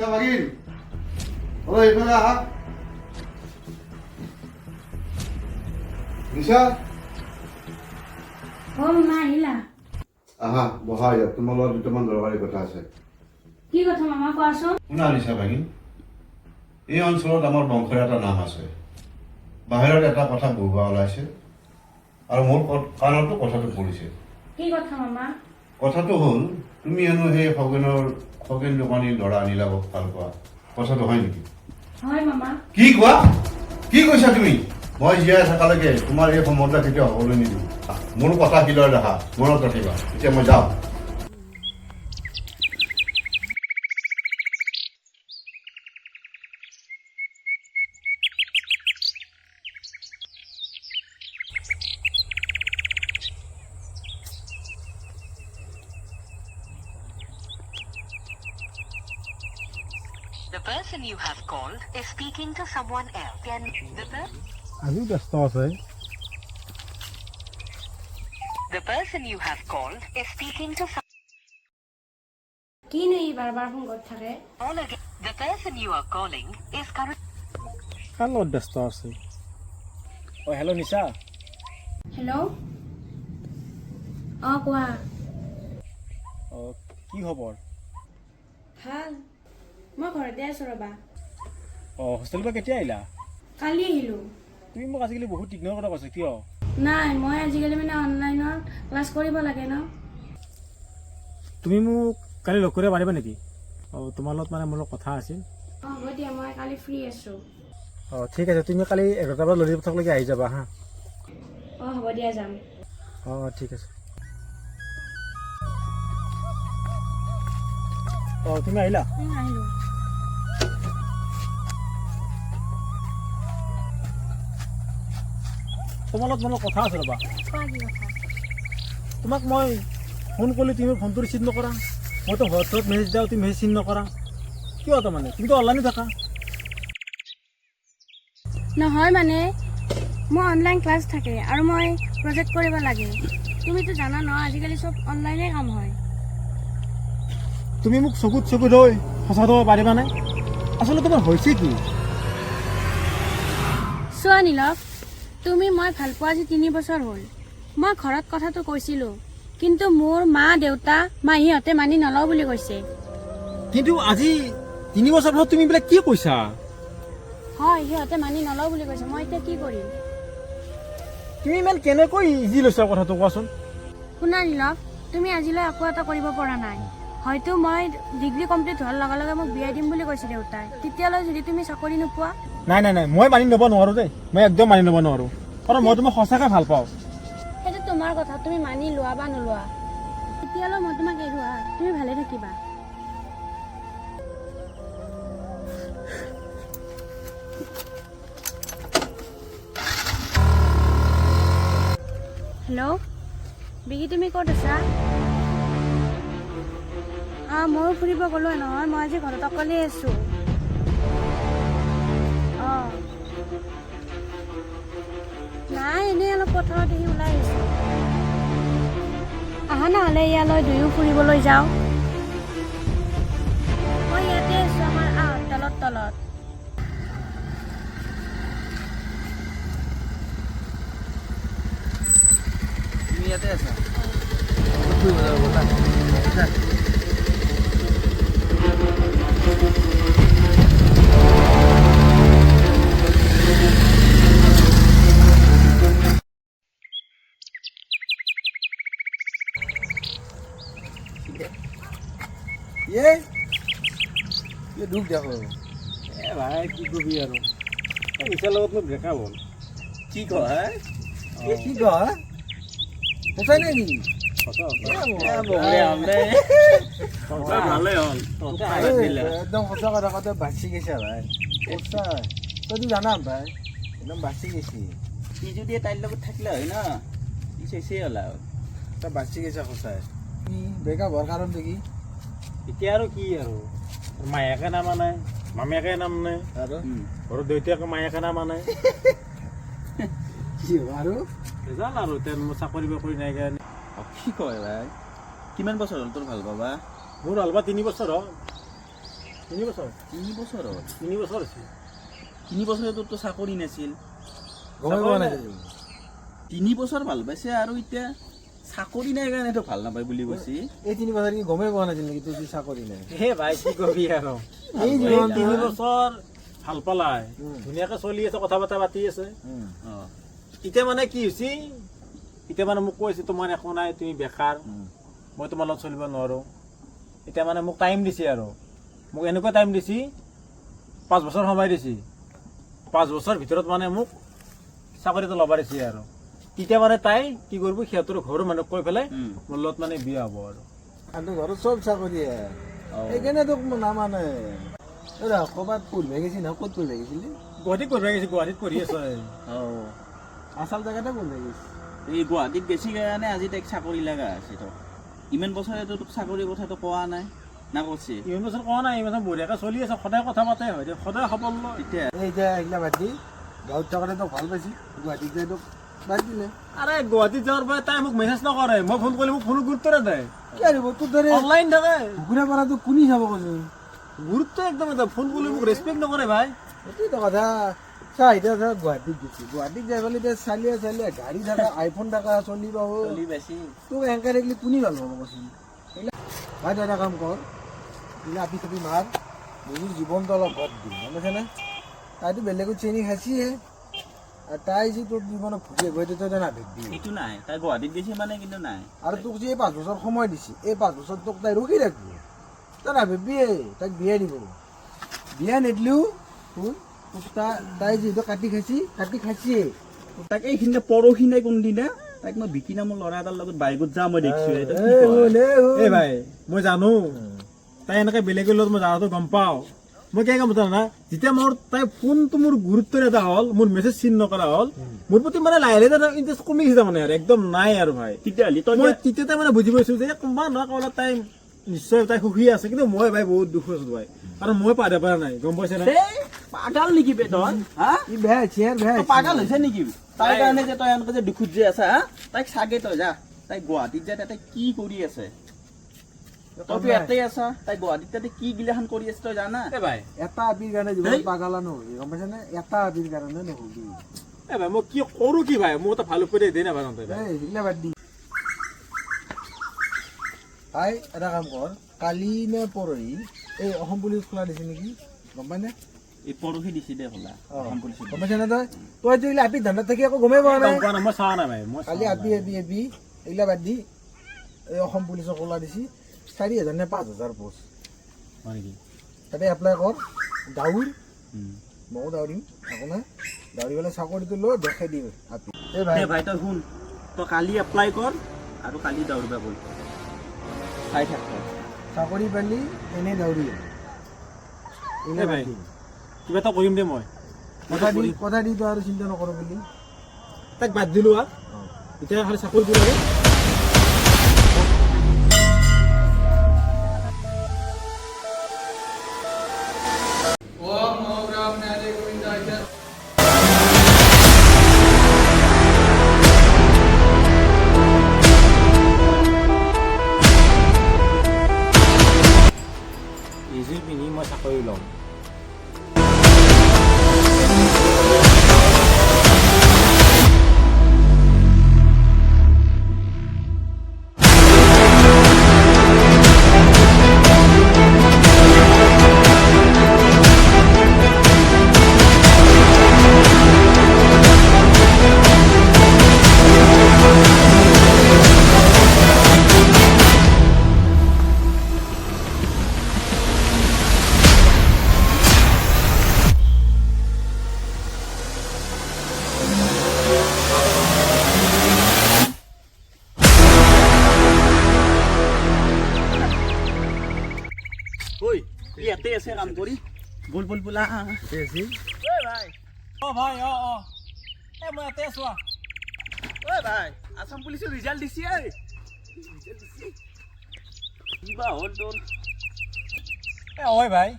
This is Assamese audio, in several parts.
নিশা ভাগিন ও এইফালে আহা নিশা ও মামা আহিলা আহা বহা ইয়াত তোমাৰ লগত দুটামান দৰকাৰী কথা আছে কি কথা মামা কোৱাচোন শুনা নিশা ভাগিন এই অঞ্চলত আমাৰ বংশৰ এটা নাম আছে বাহিৰত এটা কথা বহুৱা ওলাইছে আৰু মোৰ কাণতো কথাটো পৰিছে কি কথা মামা কথাটো হ'ল তুমি হেনো সেই খগেন দোকানী ল'ৰা নীলাবক ভাল পোৱা কথাটো হয় নেকি হয় মামা কি কোৱা কি কৈছা তুমি মই জীয়াই থকালৈকে তোমাৰ এই সমস্যা কেতিয়াও হ'বলৈ নিদিওঁ মোৰ কথা কি লয় দেখা মনত ৰাখিবা এতিয়া মই যাওঁ The person you have called is speaking to someone else. Can আজিও ব্যস্ত আছে the person you have called is speaking to কিনো ই বাৰ বাৰ ফোন কৰি থাকে all again. The person you are calling is currently কাৰ লগত ব্যস্ত আছে অ হেল্ল' নিশা হেল্ল' অ কোৱা অ কি খবৰ ভাল মই ঘৰতে আছো ৰবা অ হোষ্টেলৰ পৰা কেতিয়া আহিলা কালি আহিলো তুমি মোক আজিকালি বহুত ইগনৰ কথা কৈছা কিয় নাই মই আজিকালি মানে অনলাইনত ক্লাছ কৰিব লাগে ন তুমি মোক কালি লগ কৰিব পাৰিবা নেকি অ তোমাৰ লগত মানে মোৰ লগত কথা আছিল অ হ'ব দিয়া মই কালি ফ্ৰী আছো অ ঠিক আছে তুমি কালি 11টা বজাত লৰি পথকলৈকে আহি যাবা হা অ হ'ব দিয়া যাম অ ঠিক আছে অ তুমি আহিলা আহিলো তোমাৰ লগত মোৰ কথা আছে ৰ'বা কোৱা কি কথা তোমাক মই ফোন কৰিলে তুমি ফোনটো ৰিচিভ নকৰা মইতো হোৱাটছএপত মেছেজ দিওঁ তুমি মেছেজ চিন নকৰা কিয় তাৰমানে তুমিতো অনলাইনে থাকা নহয় মানে মোৰ অনলাইন ক্লাছ থাকে আৰু মই প্ৰজেক্ট কৰিব লাগে তুমিতো জানা ন আজিকালি চব অনলাইনে কাম হয় তুমি মোক চকুত চকুত হৈ সঁচা ক'ব পাৰিবানে আচলতে তোমাৰ হৈছে কি চোৱা নীলৱ তুমি মই ভাল পোৱা আজি 3 বছৰ হ'ল মই ঘৰত কথাটো কৈছিলোঁ কিন্তু মোৰ মা দেউতা মাহীহঁতে মানি নলওঁ বুলি কৈছে কিন্তু আজি 3 বছৰ পিছত তুমি বোলে কি কৈছা হয় সিহঁতে মানি নলওঁ বুলি কৈছে মই এতিয়া কি কৰিম তুমি ইমান কেনেকৈ ইজি লৈছা কথাটো কোৱাচোন শুনা নীলৱ তুমি আজিলৈ একো এটা কৰিব পৰা নাই হয়তো মই ডিগ্ৰী কমপ্লিট হোৱাৰ লগে লগে মোক বিয়া দিম বুলি কৈছে দেউতাই তেতিয়ালৈ যদি তুমি চাকৰি নোপোৱা নাই নাই নাই মই মানি ল'ব নোৱাৰোঁ দেই মই একদম মানি ল'ব নোৱাৰোঁ কাৰণ মই তোমাক সঁচাকৈ ভাল পাওঁ সেইটো তোমাৰ কথা তুমি মানি লোৱা বা নোলোৱা তেতিয়ালৈ মই তোমাক এৰোৱা তুমি ভালে থাকিবা হেল্ল' বিকি তুমি ক'ত আছা ময়ো ফুৰিব গ'লো নহয় মই আজি ঘৰত অকলেই আছোঁ অঁ নাই এনেই অলপ পথাৰত দেখি ওলাই আহিছোঁ আহা নহ'লে ইয়ালৈ দুয়ো ফুৰিবলৈ যাওঁ মই ইয়াতে আছোঁ আমাৰ আহঁতলৰ তলত তুমি ইয়াতে আছা দুখ দেখো ভাই কি কবি আৰু নিচাৰ লগত মোৰ ব্ৰেকআপ হ'ল কি কয় কি কয় সঁচাই নাই নেকি ভালে হ'ল একদম সঁচা কথা কথা বাচি গৈছে ভাই সঁচাই তইতো জানা ভাই একদম বাচি গৈছি সি যদি তাইৰ লগত থাকিলে হয় ন সি চেচেই হ'ল আৰু তই বাচি গৈছে সঁচাই ব্ৰেকআপ হোৱাৰ কাৰণটো কি এতিয়া আৰু কি আৰু মায়াকে নামানে মামীয়াকে নামানে আৰু ঘৰৰ দেউতাকে মায়াকে নামানে কি হ'ব আৰু জান আৰু এতিয়া মোৰ চাকৰি বাকৰি নাই কাৰণে কি কয় ভাই কিমান বছৰ হ'ল তোৰ ভাল পাবা মোৰ হালবা 3 বছৰ হ'ল 3 বছৰ 3 বছৰ হ'ল 3 বছৰ হৈছে 3 বছৰে তোৰতো চাকৰি নাছিল গমে পোৱা নাই 3 বছৰ ভাল পাইছে আৰু এতিয়া চাকৰি নাই কাৰণেতো ভাল নাপায় বুলি কৈছে এই 3 বছৰ কি গমে পোৱা নাছিল নেকি তোৰ যি চাকৰি নাই হে ভাই কি কবি আৰু এই জীৱন 3 বছৰ ভাল পালাই ধুনীয়াকৈ চলি আছে কথা বতৰা পাতি আছে অঁ এতিয়া মানে কি হৈছে এতিয়া মানে মোক কৈছে তোমাৰ একো নাই তুমি বেকাৰ মই তোমাৰ লগত চলিব নোৱাৰোঁ এতিয়া মানে মোক টাইম দিছে আৰু মোক এনেকুৱা টাইম দিছে 5 বছৰ সময় দিছে 5 বছৰ ভিতৰত মানে মোক চাকৰিটো ল'ব দিছে আৰু তেতিয়া মানে তাই কি কৰিব সিহঁতৰ ঘৰৰ মানুহক কৈ পেলাই মোৰ লগত মানে বিয়া হ'ব আৰু ঘৰত চব চাকৰিয়ে সেইকাৰণে তোক নামানে ক'ৰবাত পঢ়িব গৈছি নহয় ক'ত পঢ়িব গৈছিলি গুৱাহাটীত পঢ়িব গৈছে গুৱাহাটীত পঢ়ি আছে অঁ আচল জেগাতে পঢ়িব গৈছি এই গুৱাহাটীত বেছি কাৰণে আজি তাইক চাকৰি লগা আছে তো ইমান বছৰেতো তোক চাকৰিৰ কথাটো কোৱা নাই না কৈছে ইমান বছৰ কোৱা নাই ইমান বঢ়িয়াকৈ চলি আছে সদায় কথা পাতে হয় সদায় খবৰ লয় এতিয়া এতিয়া এইগিলা বাদ দি গাঁৱত থকাতে তোক ভাল পাইছি গুৱাহাটীত যাই তোক বাদ দিলে আৰে গুৱাহাটীত যোৱাৰ পৰা তাই মোক মেছেজ নকৰে মই ফোন কৰিলে মোক ফোন গুৰুত্ব নিদিয়ে কি আৰু তোৰ দৰে অনলাইন থাকে ঘুৰা পাৰাটো কোনি চাব কৈছোঁ গুৰুত্ব একদম এটা ফোন কৰিলে মোক ৰেচপেক্ট নকৰে ভাই এইটোতো কথা চা এতিয়া ধৰ গুৱাহাটীত গৈছি গুৱাহাটীত যাই পেলাই এতিয়া চালিয়ে গাড়ী থকা আইফোন থকা চলি পাব চলি বেছি তোক এনেকৈ দেখিলে কোনি ভাল পাব কচোন ভাই তই এটা কাম কৰ এইবিলাক আপি চাপি মাৰ নিজৰ জীৱনটো অলপ গত দি গম পাইছেনে তাইতো বেলেগত চেনি খাইছিয়ে আৰু তাই যি তোৰ জীৱনত ভুগিয়ে গৈ তই তই নাভাবিবি সেইটো নাই তাই গুৱাহাটীত গৈছে মানে কিন্তু নাই আৰু তোক যি এই 5 বছৰ সময় দিছে এই 5 বছৰ তোক তাই ৰখি ৰাখিব তই নাভাবিবিয়ে তাইক বিয়া দিব বিয়া নিদিলেও শুন তোক তাই যিহেতু কাটি খাইছিয়ে তাক এইখিনিতে পৰহি নাই কোনদিনা তাইক মই বিকি নামৰ ল'ৰা এটাৰ লগত বাইকত যাওঁ মই দেখিছোঁ এই ভাই মই জানো তাই এনেকৈ বেলেগৰ লগত মই জানাটো গম পাওঁ মই কি কাম জানা যেতিয়া মোৰ তাই ফোনটো মোৰ গুৰুত্ব এটা হ'ল মোৰ মেছেজ চিন নকৰা হ'ল মোৰ প্ৰতি মানে লাহে লাহে ইণ্টাৰেষ্ট কমি গৈছে মানে আৰু একদম নাই আৰু ভাই তেতিয়াহ'লে তই মই তেতিয়াতে মানে বুজি পাইছো যে কোনোবা নহয় ক'ৰবাত তাই নিশ্চয় তাই সুখী আছে কিন্তু মই ভাই বহুত দুখ আছো ভাই কাৰণ মই পাহৰিব পৰা নাই গম পাইছে না পাগল নেকি বে তই হা ই বেয়া হৈছে ইয়াৰ বেয়া হৈছে। পাগল হৈছে নেকি তাইৰ কাৰণে যে তই এনেকৈ যে দুখত যে আছা হা তাইক চাগে তই যা তাই গুৱাহাটীত যায় তাতে কি কৰি আছে তইতো ইয়াতে আছা তাই গুৱাহাটীত তাতে কি গিলাখান কৰি আছে তই জানা এ ভাই এটা আপিৰ কাৰণে জীৱন পাগলা নহবি গম পাইছেনে এটা আপিৰ কাৰণে নহবি এ ভাই মই কি কৰো কি ভাই মোৰ এটা ভাল উপদেশ দে না ভাই তই ভাই। এই সেইগিলা বাদ দি তাই এটা কাম কৰ কালি নে পৰহি এই অসম পুলিচ খোলা দিছে নেকি গম পাইনে এই পৰহি দিছে দে খোলা অসম পুলিচে গম পাইছেনে তই এইগিলা আপি ধান্দাত থাকি একো গমেই পোৱা নাই গম পোৱা নাই, মই চোৱা নাই ভাই মই কালি আপি এইগিলা বাদ দি এই অসম পুলিচৰ খোলা দিছে 4,000 নে 5,000 পোষ্ট হয় নেকি তাতে এপ্লাই কৰ দাউৰ ময়ো দাউৰিম একো নাই দাউৰি পেলাই চাকৰিটো লৈ দেখাই দিম আপি এই ভাই ভাই তই শুন তই কালি এপ্লাই কৰ আৰু কালি দৌৰিবা বল চাই থাক তই চাকৰি পালি এনেই দাউৰি এ ভাই কিবা এটা কৰিম দে মই কথা দি তই আৰু চিন্তা নকৰ বুলি তাক বাদ দিলো আৰু এতিয়া খালি চাকৰিটো লাগে এযোৰ পিন্ধি মই চাকৰি ল'ম ঐ ইয়াতে আছে কাম কৰি বল বল বল আহ ঐ ভাই অ ভাই অ এ মই ইয়াতে আছো ঐ ভাই আসাম পুলিচৰ ৰিজাল্ট দিছে কিবা হ'ল তোৰ এ ঐ ভাই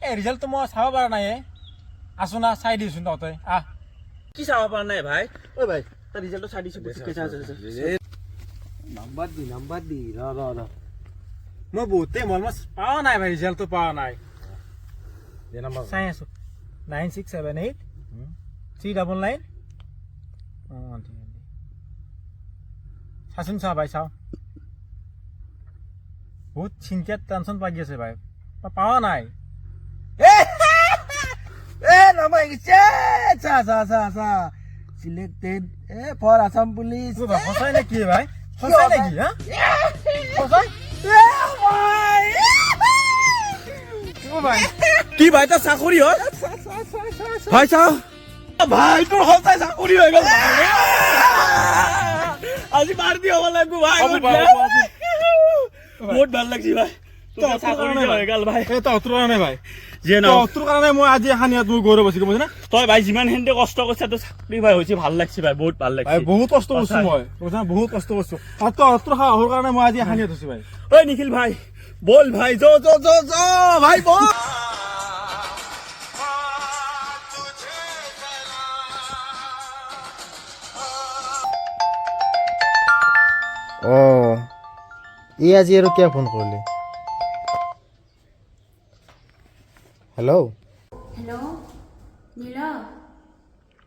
এই ৰিজাল্টটো মই চাব পৰা নাই আছো না চাই দিছোন তহঁতে আহ কি চাব পৰা নাই ভাই ঐ ভাই তাৰ ৰিজাল্টটো চাই দিছো নাম্বাৰ দি ৰ মই বহুতেই মই পোৱা নাই ভাই ৰিজাল্টটো পোৱা নাই চাই আছোঁ 9678 399 চাচোন চা ভাই চাওঁ বহুত চিন্তাত টেনশ্যন পাই আছে ভাই পাৱা নাই নামাই গৈছে চা চা চা চা সিলেক্টেড ফৰ আসাম পুলিচ সঁচাই নেকি ভাই সঁচাই নেকি হা সঁচাই কি ভাই তাৰ চাকৰি হ'ল ভাই চাও ভাই তোৰ সঁচাই চাকৰি হৈ গ'ল আজি মাৰ দি হ'ব লাগিব ভাই বহুত ভাল লাগিছে ভাই তোৰ চাকৰি হৈ গ'ল ভাই তহঁতৰ কাৰণে ভাই যিয়ে তহঁতৰ কাৰণে মই আজি এখানিয়াত মোৰ গৌৰৱ আছিলো বুজিছা তই ভাই যিমান হেনতে কষ্ট কৰিছা তোৰ চাকৰি ভাই হৈছে ভাল লাগছে ভাই বহুত ভাল ভাই লাগছে বহুত কষ্ট কৰিছো মই বুজিছা বহুত কষ্ট কৰিছো আৰু তহঁতৰ সাহসৰ কাৰণে মই আজি এখানিয়াত আছো ভাই ঐ নিখিল ভাই বল ভাই জ জ জ জ ভাই বল অঁ ই আজি আৰু কিয় ফোন কৰিলি হেল্ল' হেল্ল' নীলৱ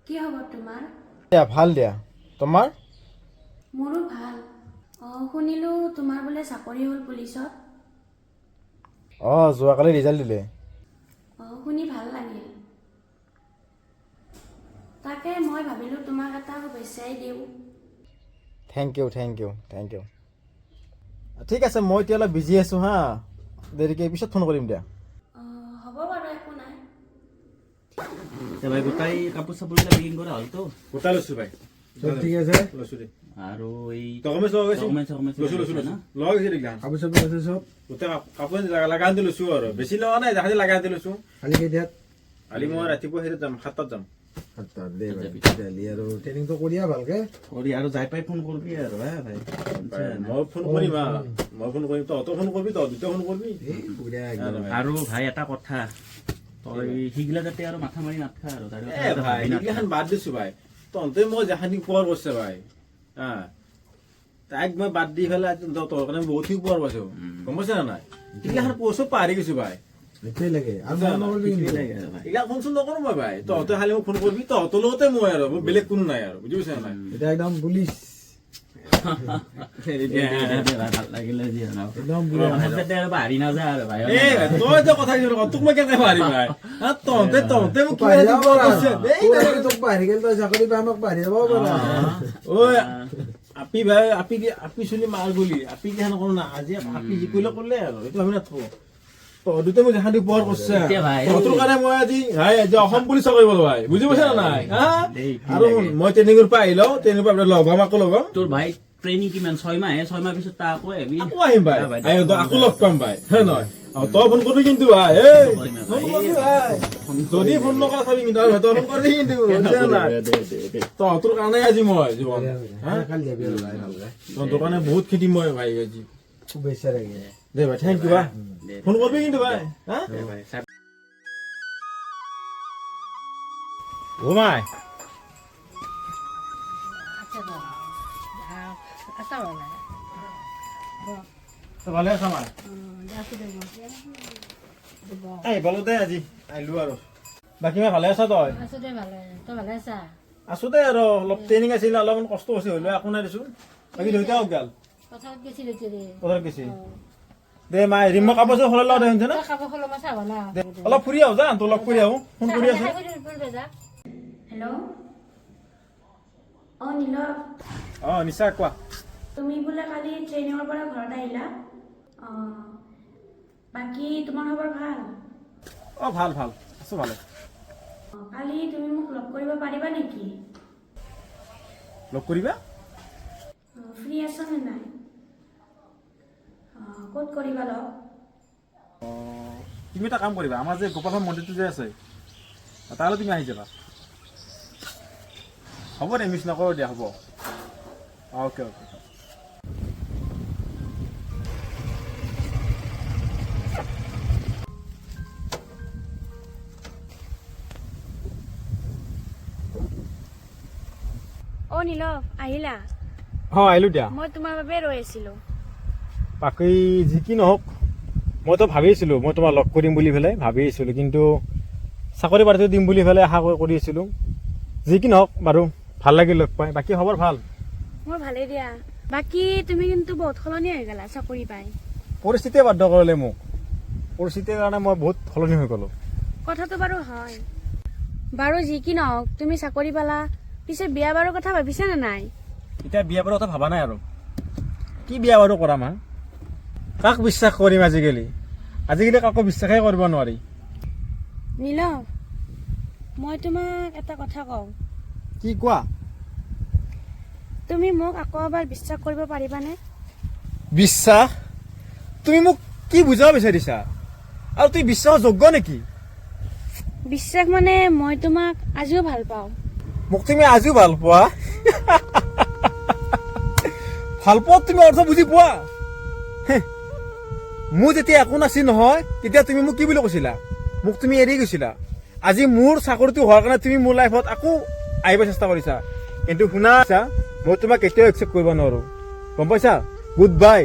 কি খবৰ তোমাৰ দিয়া ভাল দিয়া তোমাৰ মোৰো ভাল শুনিলোঁ তোমাৰ বোলে চাকৰি হ'ল পুলিচত অঁ যোৱাকালি ৰিজাল্ট দিলে শুনি ভাল লাগিল তাকে মই ভাবিলোঁ তোমাক এটা শুভেচ্ছাই দিওঁ thank you thank you thank you ঠিক আছে মই এতিয়া অলপ বিজি আছোঁ হা দেৰিকৈ পিছত ফোন কৰিম দিয়া হ'ব বাৰু একো নাই ভাই গোটাই কাপোৰ চাপোৰ পেকিং কৰা হ'লতো গোটাই লৈছোঁ ভাই চব ঠিক আছে লৈছোঁ দেই আৰু এই ডকুমেণ্টছ লোৱা গৈছে দেখি কাপোৰ চাপোৰ আছে চব গোটেই কাপোৰ লগাই আনি লৈছোঁ আৰু বেছি লোৱা নাই জাহাজী লগাই আনি লৈছোঁ খালি কেইটাত কালি মই ৰাতিপুৱা সেইটো যাম 7টাত যাম দে ভাই আৰু ট্ৰেইনিংটো কৰিয়া ভালকে কৰি আৰু যাই পাই ফোন কৰিবি আৰু ভাই মই ফোন কৰিম মই ফোন কৰিম তহঁতও ফোন কৰিবি তহঁত দুটা ফোন কৰিবি বঢ়িয়া একদম আৰু ভাই এটা কথা তই সিগিলা যাতে আৰু মাথা মাৰি নাথাকা আৰু এ ভাই এইগিলাখান বাদ দিছো ভাই তহঁতে মই যেখানি পোৱাৰ কৰিছে ভাই হা তাইক মই বাদ দি পেলাই তোৰ কাৰণে বহুতখিনি পোৱাৰ পাইছো গম পাইছা নে নাই এইগিলাখান চব পাহৰি গৈছো ভাই এইটোৱে লাগে আৰু নকৰিবি কিন্তু এইগিলা ফোন চোন নকৰো মই ভাই তহঁতে খালি মোক ফোন কৰিবি তহঁতৰ লগতে মই আৰু মোৰ বেলেগ কোনো নাই আৰু বুজি পাইছা নাই এতিয়া একদম পুলিচ ভাল লাগিলে যি একদম বঢ়িয়া আৰু বাঢ়ি নাযায় আৰু ভাই এ তই যে কথা কৈছ তোক মই কেনেকে পাৰি ভাই হা তহঁতে মোক কিবা পাহৰি এটা যাব পোৱাৰ পাৰা কৰিছে দেই তোক পাহৰি গেল তই চাকৰি পাই আমাক পাহৰি যাব পাৰা ঐ আপি ভাই আপি চলি মাৰ গলি আপি কেন কৰো না আজি আপি যি কৰিলে কৰিলে আৰু এইটো আমি নাথাকো তহঁতে মোক যেখান পোৱাৰ কৰিছে এতিয়া ভাই তহঁতৰ কাৰণে মই আজি ভাই আজি অসম পুলিচ চাকৰি পালো ভাই বুজি পাইছা নে নাই হা দেই, কি আৰু লাগে? মই ট্ৰেইনিঙৰ পৰা আহিলো ট্ৰেইনিঙৰ পৰা লগাম আকৌ লগাম তোৰ ভাই ট্ৰেইনিং কিমান 6 মাহ 6 মাহ পিছত তা আকৌ আহিবি আকৌ আহিম ভাই আকৌ লগ পাম ভাই হয় নহয় আৰু তই ফোন কৰিবি কিন্তু ভাই ফোন কৰিবি ভাই যদি ফোন নকৰা চাবি কিন্তু আৰু তই ফোন কৰিবি কিন্তু বুজিছা নাই তহঁতৰ কাৰণে আজি মই জীৱন হা কালি যাবি আৰু ভাই ভালকে তহঁতৰ কাৰণে বহুত খেতি মই ভাই আজি শুভেচ্ছা লাগে দে ভাই থেংক ইউ ভাই ফোন কৰিবি কিন্তু ভাই হা ঘুমাই ভালে আছা মাই এই ভালো দে আজি আহিলো আৰু বাকী মই ভালে আছা তই আছো দে ভালে তই ভালে আছা আছো দে আৰু অলপ ট্ৰেইনিং আছিল অলপমান কষ্ট হৈছে হ'লেও একো নাই দেচোন বাকী দেউতা হওক গাল পথাৰত গৈছিলো দে পথাৰত গেছি দে মাই হেৰি মই কাপোৰ চাপোৰ সলাই লওঁ দে শুনছে না কাপোৰ খোলো মই চাব না দে অলপ ফুৰি আহো যা তোৰ লগ কৰি আহো ফোন কৰি আছো হেল্ল' নীলৱ অঁ নিশ্চয় কোৱা তুমি বোলে কালি ট্ৰেইনিঙৰ পৰা ঘৰত আহিলা বাকী তোমাৰ খবৰ ভাল অঁ ভাল ভাল আছো ভালে কালি তুমি মোক লগ কৰিব পাৰিবা নেকি লগ কৰিবা ফ্ৰী আছা নে নাই ক'ত কৰিবা লগ তুমি এটা কাম কৰিবা আমাৰ যে গোপাল মন্দিৰটো যে আছে তালৈ তুমি আহি যাবা হ'ব দে মিছ নকৰোঁ দিয়া হ'ব অ'কে অ'কে নীলৱ আহিলা অঁ আহিলোঁ দিয়া মই তোমাৰ বাবে ৰৈ আছিলো বাকী যি কি নহওক মইতো ভাবি আছিলোঁ মই তোমাক লগ কৰিম বুলি পেলাই ভাবি আছিলোঁ কিন্তু চাকৰি পাতিটো দিম বুলি পেলাই আশা কৰি আছিলোঁ। যি কি নহওক বাৰু, ভাল লাগিল লগ পাই। বাকী খবৰ ভাল? মোৰ ভালেই দিয়া। বাকী তুমি কিন্তু বহুত সলনি হৈ গলা চাকৰি পাই। পৰিস্থিতিয়ে বাধ্য কৰিলে মোক। পৰিস্থিতিৰ কাৰণে মই বহুত সলনি হৈ গ'লোঁ। কথাটো বাৰু হয়। বাৰু যি কি নহওক, তুমি চাকৰি পালা, পিছে বিয়া বাৰুৰ কথা ভাবিছা নে নাই? এতিয়া বিয়া বাৰুৰ কথা ভবা নাই আৰু। কি বিয়া বাৰু কৰাম হা? কাক বিশ্বাস কৰিম আজিকালি? আজিকালি কাকো বিশ্বাসেই কৰিব নোৱাৰি। নীলৱ, মই তোমাক এটা কথা কওঁ। কি কোৱা? তুমি মোক আকৌ এবাৰ বিশ্বাস কৰিব পাৰিবানে? বিশ্বাস? তুমি মোক কি বুজাব বিচাৰিছা? আৰু তুমি বিশ্বাসৰ যোগ্য নেকি? বিশ্বাস মানে মই তোমাক আজিও ভাল পাওঁ। মোক তুমি আজিও ভাল পোৱা? ভাল পোৱাত তুমি অৰ্থ বুজি পোৱা? মোৰ যেতিয়া একো নাছিল নহয়, তেতিয়া তুমি মোক কি বুলি কৈছিলা? মোক তুমি এৰি গৈছিলা। আজি মোৰ চাকৰিটো হোৱাৰ কাৰণে তুমি মোৰ লাইফত আকৌ আহিব চেষ্টা কৰিছা। কিন্তু শুনা, মই তোমাক কেতিয়াও একচেপ্ট কৰিব নোৱাৰো। গম পাইছা? Good bye.